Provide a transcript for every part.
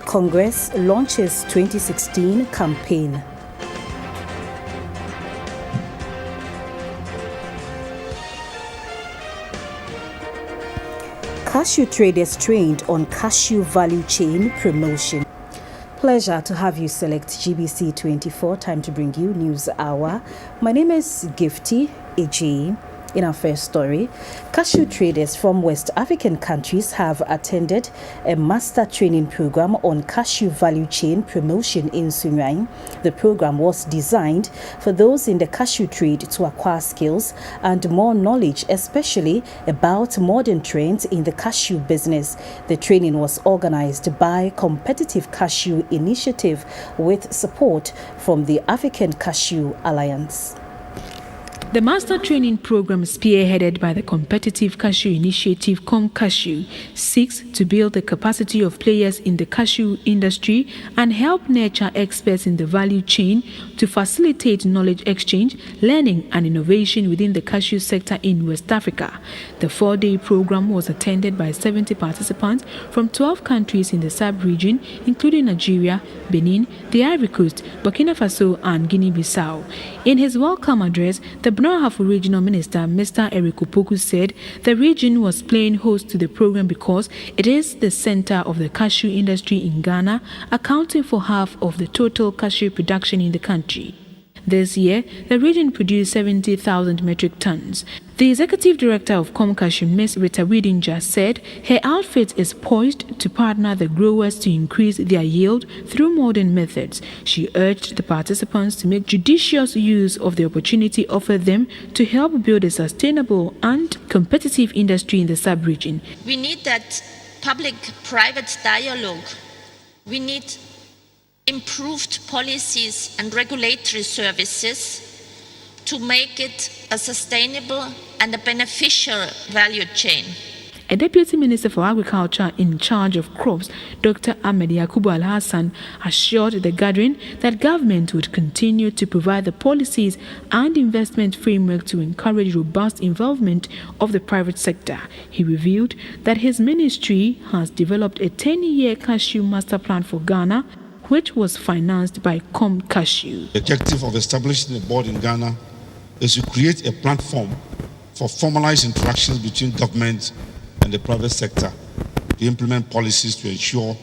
Congress launches 2016 campaign. Cashew traders trained on cashew value chain promotion. Pleasure to have you select GBC24. Time to bring you News Hour. My name is Gifty Eji. In our first story, cashew traders from West African countries have attended a master training program on cashew value chain promotion in Sunyani. The program was designed for those in the cashew trade to acquire skills and more knowledge, especially about modern trends in the cashew business. The training was organized by Competitive Cashew Initiative with support from the African Cashew Alliance. The master training program, spearheaded by the Competitive Cashew Initiative ComCashew, seeks to build the capacity of players in the cashew industry and help nurture experts in the value chain to facilitate knowledge exchange, learning and innovation within the cashew sector in West Africa. The 4-day program was attended by 70 participants from 12 countries in the sub-region, including Nigeria, Benin, the Ivory Coast, Burkina Faso and Guinea-Bissau. In his welcome address, the Brno-Ahafo Regional Minister, Mr. Eric Opoku, said the region was playing host to the program because it is the center of the cashew industry in Ghana, accounting for half of the total cashew production in the country. This year, the region produced 70,000 metric tons. The executive director of ComCashew, Ms. Rita Widinja, said her outfit is poised to partner the growers to increase their yield through modern methods. She urged the participants to make judicious use of the opportunity offered them to help build a sustainable and competitive industry in the sub-region. We need that public-private dialogue. We need improved policies and regulatory services to make it a sustainable and a beneficial value chain. A Deputy Minister for Agriculture in charge of crops, Dr. Ahmed Yakubu Al-Hassan, assured the gathering that government would continue to provide the policies and investment framework to encourage robust involvement of the private sector. He revealed that his ministry has developed a 10-year cashew master plan for Ghana, which was financed by ComCashew. The objective of establishing a board in Ghana is to create a platform for formalized interactions between government and the private sector to implement policies to ensure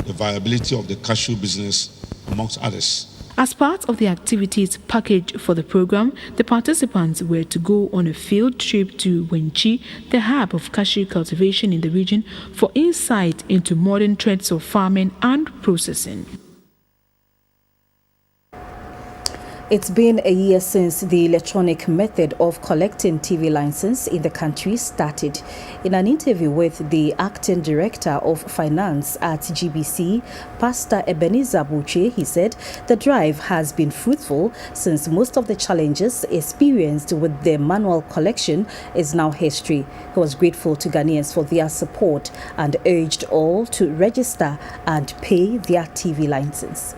the viability of the cashew business, amongst others. As part of the activities package for the program, the participants were to go on a field trip to Wenchi, the hub of cashew cultivation in the region, for insight into modern trends of farming and processing. It's been a year since the electronic method of collecting TV license in the country started. In an interview with the acting director of finance at GBC, Pastor Ebenezer Buche, he said the drive has been fruitful since most of the challenges experienced with the manual collection is now history. He was grateful to Ghanaians for their support and urged all to register and pay their TV license.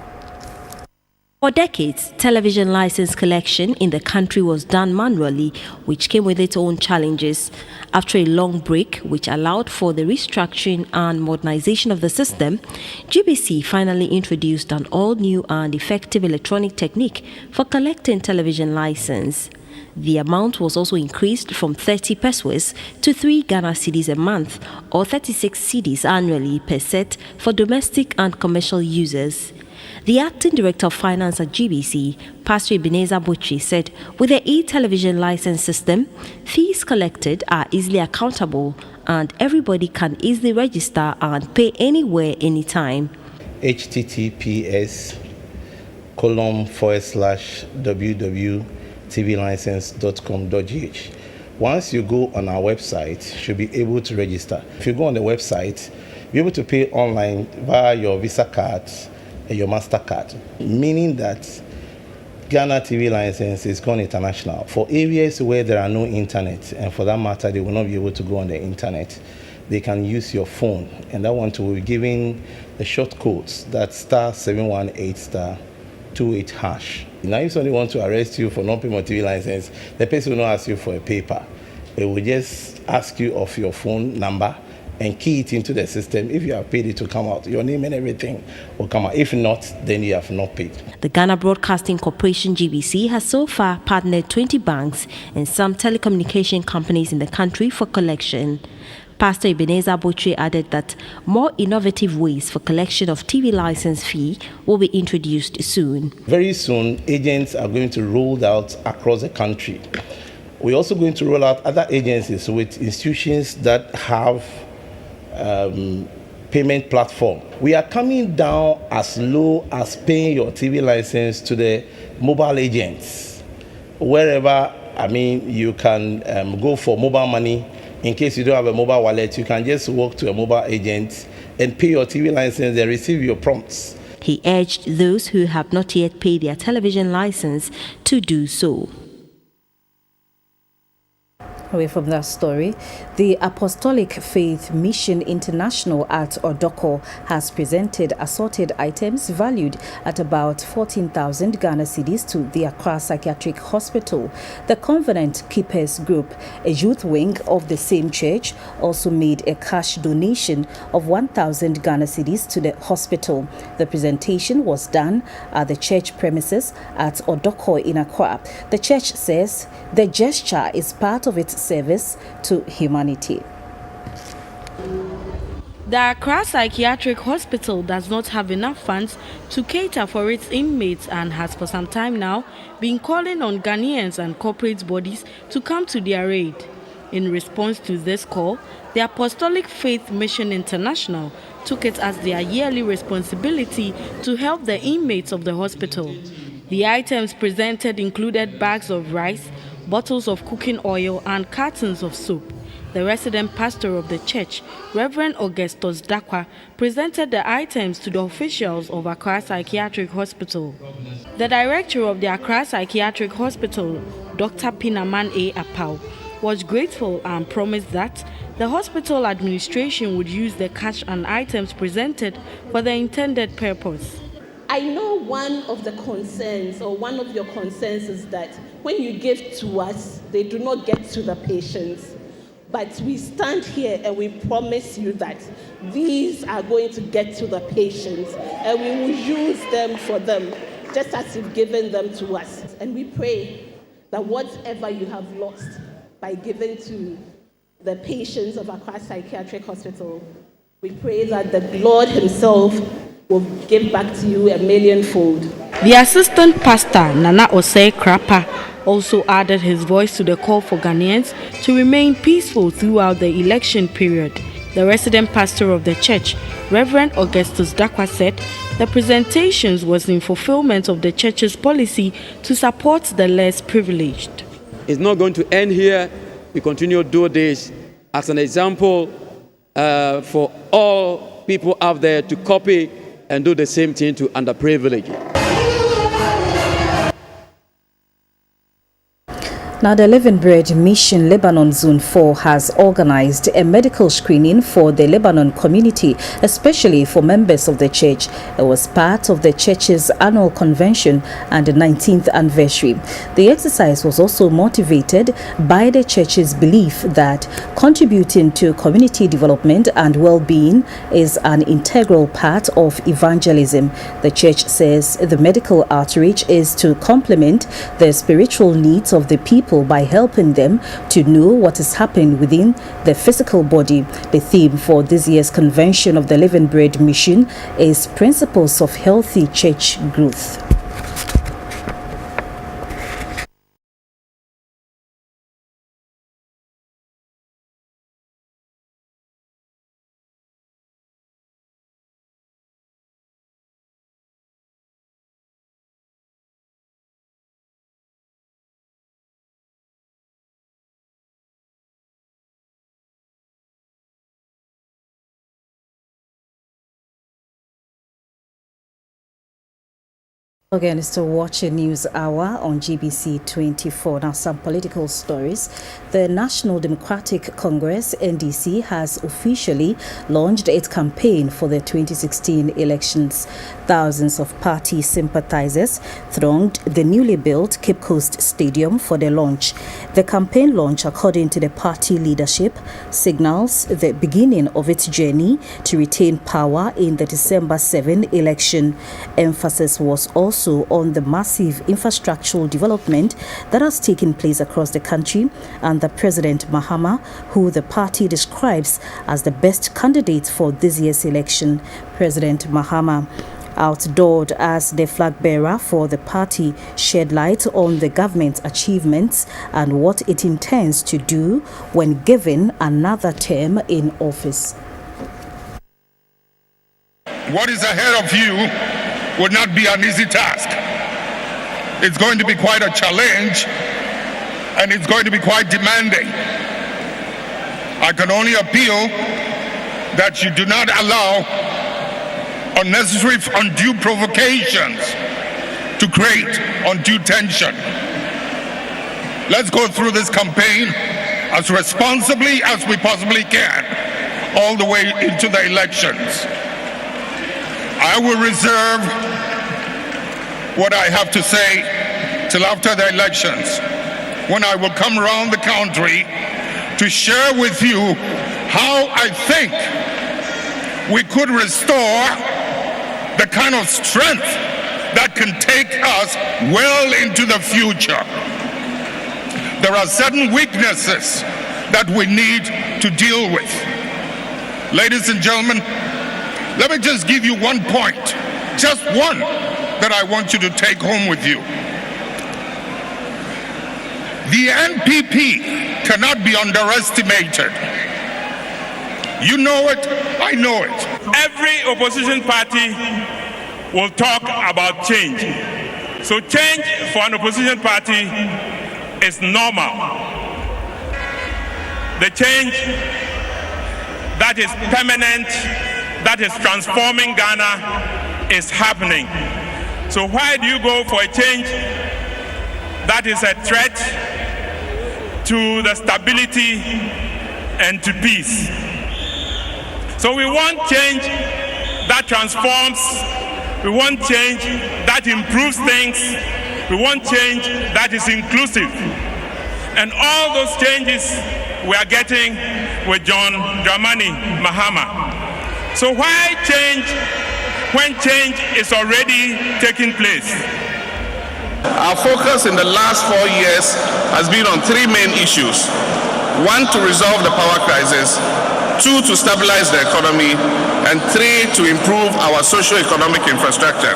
For decades, television license collection in the country was done manually, which came with its own challenges. After a long break, which allowed for the restructuring and modernization of the system, GBC finally introduced an all-new and effective electronic technique for collecting television license. The amount was also increased from 30 pesos to 3 Ghana cedis a month, or 36 cedis annually per set for domestic and commercial users. The acting director of finance at GBC, Pastor Ebenezer Buche, said with the e-television license system, fees collected are easily accountable and everybody can easily register and pay anywhere, anytime. https://www.tvlicense.com.gh. Once you go on our website, you should be able to register. If you go on the website, you'll be able to pay online via your Visa card and your MasterCard, meaning that Ghana TV license is gone international. For areas where there are no internet, and for that matter, they will not be able to go on the internet, they can use your phone, and that one will be giving the short codes, that's *718*28#. Now, if somebody wants to arrest you for non-payment TV license, the person will not ask you for a paper. They will just ask you of your phone number and key it into the system. If you have paid, it will come out. Your name and everything will come out. If not, then you have not paid. The Ghana Broadcasting Corporation GBC has so far partnered 20 banks and some telecommunication companies in the country for collection. Pastor Ebenezer Botwe added that more innovative ways for collection of TV license fee will be introduced soon. Very soon, agents are going to roll out across the country. We're also going to roll out other agencies with institutions that have payment platform. We are coming down as low as paying your TV license to the mobile agents. Wherever, you can go for mobile money. In case you don't have a mobile wallet, you can just walk to a mobile agent and pay your TV license and receive your prompts. He urged those who have not yet paid their television license to do so. Away from that story, the Apostolic Faith Mission International at Odoko has presented assorted items valued at about 14,000 Ghana cedis to the Accra Psychiatric Hospital. The Covenant Keepers Group, a youth wing of the same church, also made a cash donation of 1,000 Ghana cedis to the hospital. The presentation was done at the church premises at Odoko in Accra. The church says the gesture is part of its service to humanity. The Accra Psychiatric Hospital does not have enough funds to cater for its inmates and has for some time now been calling on Ghanaians and corporate bodies to come to their aid. In response to this call, the Apostolic Faith Mission International took it as their yearly responsibility to help the inmates of the hospital. The items presented included bags of rice, bottles of cooking oil and cartons of soap. The resident pastor of the church, Reverend Augustus Dakwa, presented the items to the officials of Accra Psychiatric Hospital. The director of the Accra Psychiatric Hospital, Dr. Pinaman A. Apau, was grateful and promised that the hospital administration would use the cash and items presented for the intended purpose. I know one of the concerns, or one of your concerns, is that when you give to us, they do not get to the patients. But we stand here and we promise you that these are going to get to the patients and we will use them for them, just as you've given them to us. And we pray that whatever you have lost by giving to the patients of Accra Psychiatric Hospital, we pray that the Lord Himself will give back to you a millionfold. The assistant pastor, Nana Osei Krapa, also added his voice to the call for Ghanaians to remain peaceful throughout the election period. The resident pastor of the church, Reverend Augustus Dakwa, said the presentations was in fulfillment of the church's policy to support the less privileged. It's not going to end here. We continue to do this as an example for all people out there to copy and do the same thing to underprivileged. Now, the Living Bread Mission Lebanon Zone 4 has organized a medical screening for the Lebanon community, especially for members of the church. It was part of the church's annual convention and the 19th anniversary. The exercise was also motivated by the church's belief that contributing to community development and well-being is an integral part of evangelism. The church says the medical outreach is to complement the spiritual needs of the people by helping them to know what is happening within the physical body. The theme for this year's convention of the Living Bread Mission is Principles of Healthy Church Growth. Again, it's to watch a news hour on GBC24. Now, some political stories. The National Democratic Congress, NDC, has officially launched its campaign for the 2016 elections. Thousands of party sympathizers thronged the newly built Cape Coast Stadium for the launch. The campaign launch, according to the party leadership, signals the beginning of its journey to retain power in the December 7 election. Emphasis was also on the massive infrastructural development that has taken place across the country and the President Mahama, who the party describes as the best candidate for this year's election. President Mahama, outdoored as the flag bearer for the party, shed light on the government's achievements and what it intends to do when given another term in office. What is ahead of you would not be an easy task. It's going to be quite a challenge, and it's going to be quite demanding. I can only appeal that you do not allow unnecessary, undue provocations to create undue tension. Let's go through this campaign as responsibly as we possibly can, all the way into the elections. I will reserve what I have to say till after the elections, when I will come around the country to share with you how I think we could restore the kind of strength that can take us well into the future. There are certain weaknesses that we need to deal with. Ladies and gentlemen, let me just give you one point, just one, that I want you to take home with you. The NPP cannot be underestimated. You know it, I know it. Every opposition party will talk about change. So change for an opposition party is normal. The change that is permanent, that is transforming Ghana, is happening. So why do you go for a change that is a threat to the stability and to peace? So we want change that transforms, we want change that improves things, we want change that is inclusive. And all those changes we are getting with John Dramani Mahama. So why change when change is already taking place? Our focus in the last 4 years has been on three main issues. One, to resolve the power crisis. Two, to stabilize the economy. And three, to improve our socio-economic infrastructure.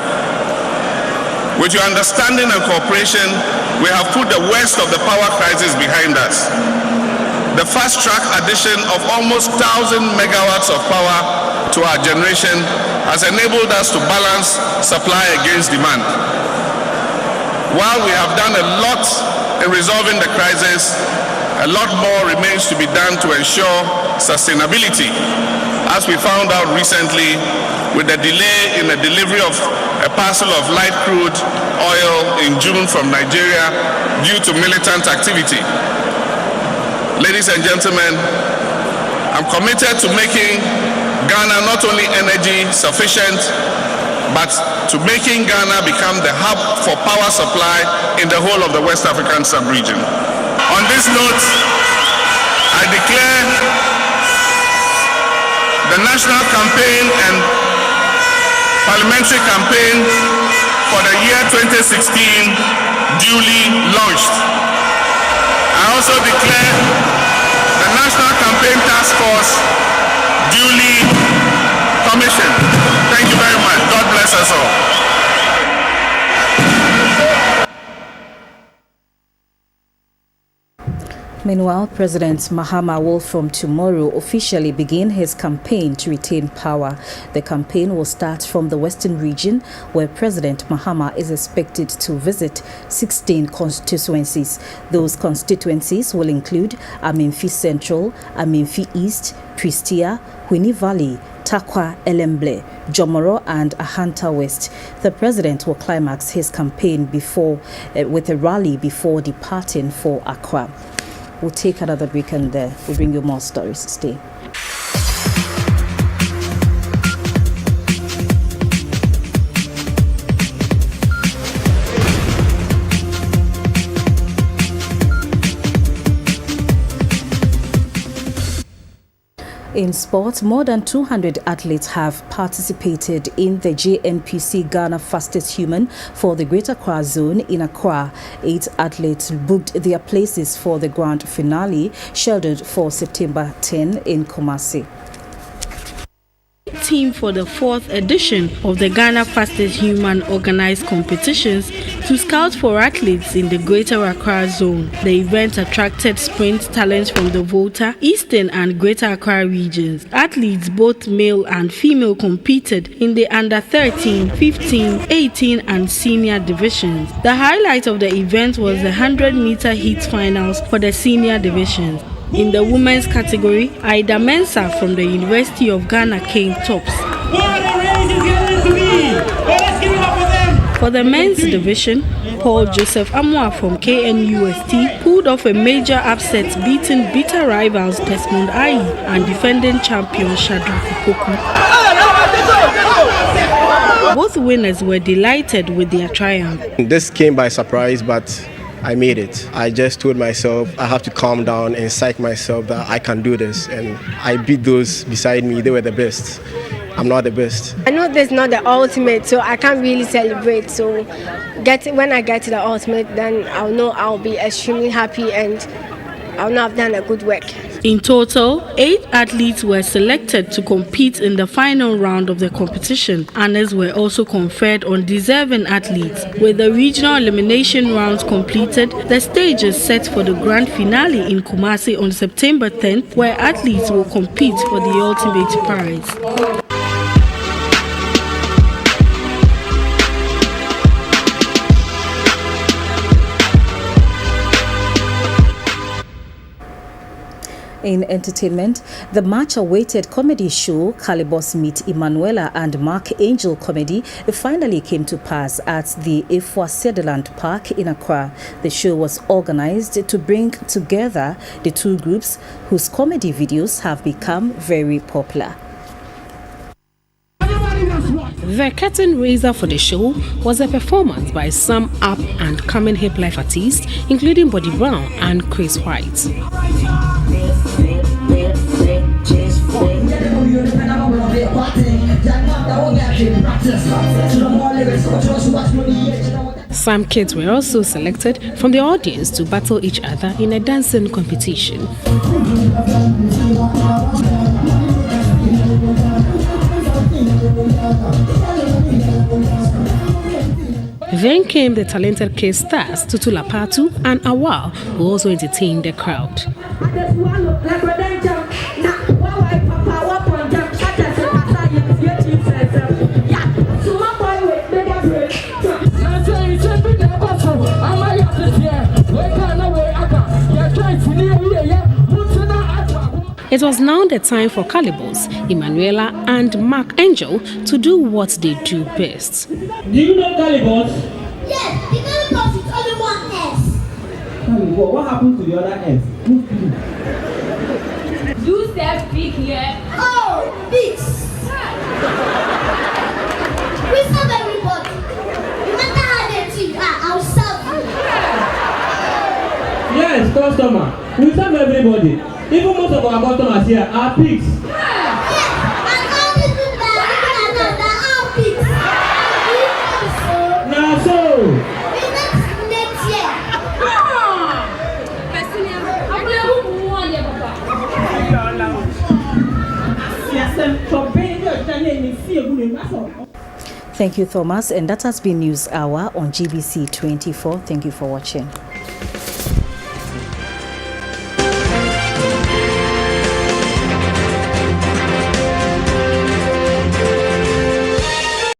With your understanding and cooperation, we have put the worst of the power crisis behind us. The fast-track addition of almost 1,000 megawatts of power to our generation has enabled us to balance supply against demand. While we have done a lot in resolving the crisis, a lot more remains to be done to ensure sustainability, as we found out recently with the delay in the delivery of a parcel of light crude oil in June from Nigeria due to militant activity. Ladies and gentlemen, I'm committed to making Ghana not only energy sufficient, but to making Ghana become the hub for power supply in the whole of the West African sub-region. On this note, I declare the national campaign and parliamentary campaign for the year 2016 duly launched. I also declare the National Campaign Task Force duly commissioned. Thank you very much. God bless us all. Meanwhile, President Mahama will from tomorrow officially begin his campaign to retain power. The campaign will start from the Western region, where President Mahama is expected to visit 16 constituencies. Those constituencies will include Amenfi Central, Amenfi East, Pristia, Hwini Valley, Takwa, Elemble, Jomoro and Ahanta West. The president will climax his campaign with a rally before departing for Accra. We'll take another break and we'll bring you more stories. Stay. In sports, more than 200 athletes have participated in the JNPC Ghana Fastest Human for the Greater Accra Zone in Accra. 8 athletes booked their places for the grand finale, scheduled for September 10 in Kumasi. Team for the 4th edition of the Ghana Fastest Human organized competitions to scout for athletes in the Greater Accra Zone. The event attracted sprint talents from the Volta, Eastern and Greater Accra regions. Athletes, both male and female, competed in the under 13, 15, 18 and senior divisions. The highlight of the event was the 100-meter heat finals for the senior divisions. In the women's category, Ida Mensah from the University of Ghana came tops. For the men's division, Paul Joseph Amwa from KNUST pulled off a major upset, beating bitter rivals Desmond Ayi and defending champion Shadrach Opoku. Both winners were delighted with their triumph. This came by surprise, but I made it. I just told myself I have to calm down and psych myself that I can do this. And I beat those beside me. They were the best. I'm not the best. I know this is not the ultimate, so I can't really celebrate. So when I get to the ultimate, then I'll know I'll be extremely happy and I'll know I've done a good work. In total, 8 athletes were selected to compete in the final round of the competition. Honors were also conferred on deserving athletes. With the regional elimination rounds completed, the stage is set for the grand finale in Kumasi on September 10th, where athletes will compete for the ultimate prize. In entertainment, the much-awaited comedy show Calibos Meet Emanuela and Mark Angel comedy finally came to pass at the Efwa Sutherland Park in Accra. The show was organized to bring together the two groups whose comedy videos have become very popular. The curtain raiser for the show was a performance by some up-and-coming hip life artists, including Bobby Brown and Chris White. Some kids were also selected from the audience to battle each other in a dancing competition. Then came the talented K stars Tutu Lapatu and Awal, who also entertained the crowd. It was now the time for Calibos, Emanuela and Mark Angel to do what they do best. Do you know Calibos? Yes, the Calibos is only one S. Calibos, what happened to the other S? You said big here. Oh, big. We serve everybody. No matter how they think, I'll serve you. Yes, customer. We serve everybody. Even most of our customers here are pigs. And all these people that are pigs. Now so. Next year. Thank you, Thomas. And that has been News Hour on GBC24. Thank you for watching.